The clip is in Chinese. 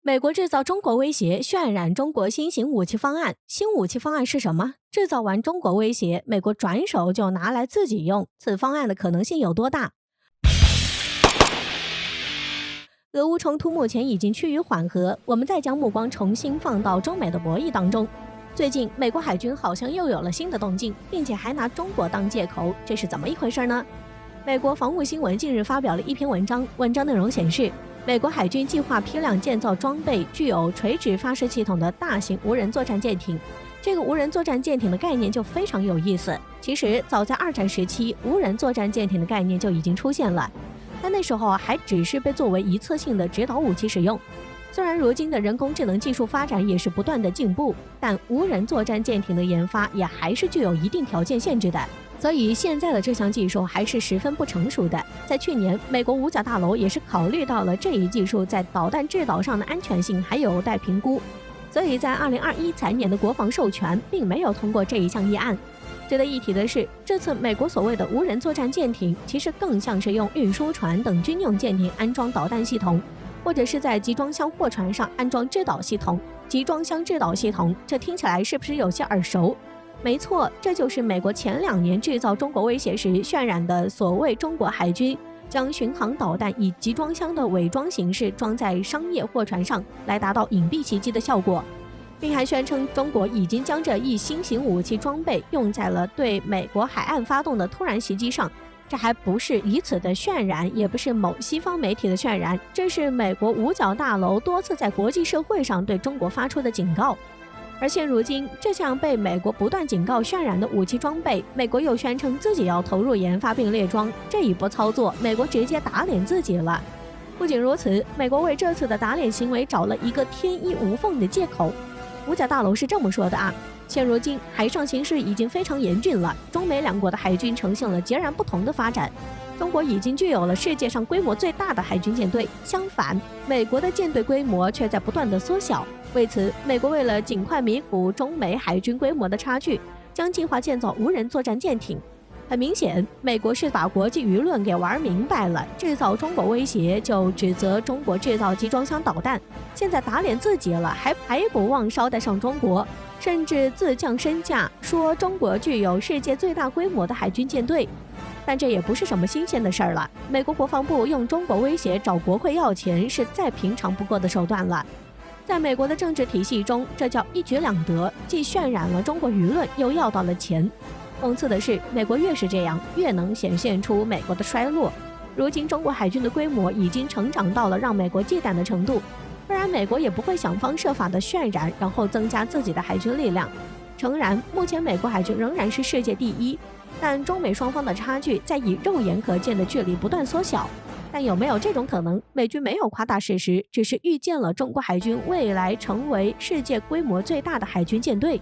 美国制造中国威胁，渲染中国新型武器方案。新武器方案是什么？制造完中国威胁，美国转手就拿来自己用，此方案的可能性有多大？俄乌冲突目前已经趋于缓和，我们再将目光重新放到中美的博弈当中。最近，美国海军好像又有了新的动静，并且还拿中国当借口，这是怎么一回事呢？美国防务新闻近日发表了一篇文章，文章内容显示，美国海军计划批量建造装备具有垂直发射系统的大型无人作战舰艇。这个无人作战舰艇的概念就非常有意思。其实早在二战时期，无人作战舰艇的概念就已经出现了，但那时候还只是被作为一次性的指导武器使用。虽然如今的人工智能技术发展也是不断的进步，但无人作战舰艇的研发也还是具有一定条件限制的。所以现在的这项技术还是十分不成熟的。在去年，美国五角大楼也是考虑到了这一技术在导弹制导上的安全性还有待评估，所以在2021财年的国防授权并没有通过这一项议案。值得一提的是，这次美国所谓的无人作战舰艇，其实更像是用运输船等军用舰艇安装导弹系统，或者是在集装箱货船上安装制导系统。集装箱制导系统，这听起来是不是有些耳熟？没错，这就是美国前2年制造中国威胁时渲染的所谓中国海军将巡航导弹以集装箱的伪装形式装在商业货船上，来达到隐蔽袭击的效果，并还宣称中国已经将这一新型武器装备用在了对美国海岸发动的突然袭击上。这还不是以此的渲染，也不是某西方媒体的渲染，这是美国五角大楼多次在国际社会上对中国发出的警告。而现如今，这项被美国不断警告渲染的武器装备，美国又宣称自己要投入研发并列装，这一波操作，美国直接打脸自己了。不仅如此，美国为这次的打脸行为找了一个天衣无缝的借口。五角大楼是这么说的啊，现如今海上形势已经非常严峻了，中美两国的海军呈现了截然不同的发展。中国已经具有了世界上规模最大的海军舰队，相反，美国的舰队规模却在不断的缩小。为此，美国为了尽快弥补中美海军规模的差距，将计划建造无人作战舰艇。很明显，美国是把国际舆论给玩明白了，制造中国威胁就指责中国制造集装箱导弹，现在打脸自己了，还排不忘捎带上中国，甚至自降身价，说中国具有世界最大规模的海军舰队。但这也不是什么新鲜的事儿了，美国国防部用中国威胁找国会要钱是再平常不过的手段了。在美国的政治体系中，这叫一举两得，既渲染了中国舆论，又要到了钱。讽刺的是，美国越是这样，越能显现出美国的衰落。如今中国海军的规模已经成长到了让美国忌惮的程度，不然美国也不会想方设法的渲染，然后增加自己的海军力量。诚然，目前美国海军仍然是世界第一，但中美双方的差距在以肉眼可见的距离不断缩小。但有没有这种可能，美军没有夸大事实，只是预见了中国海军未来成为世界规模最大的海军舰队。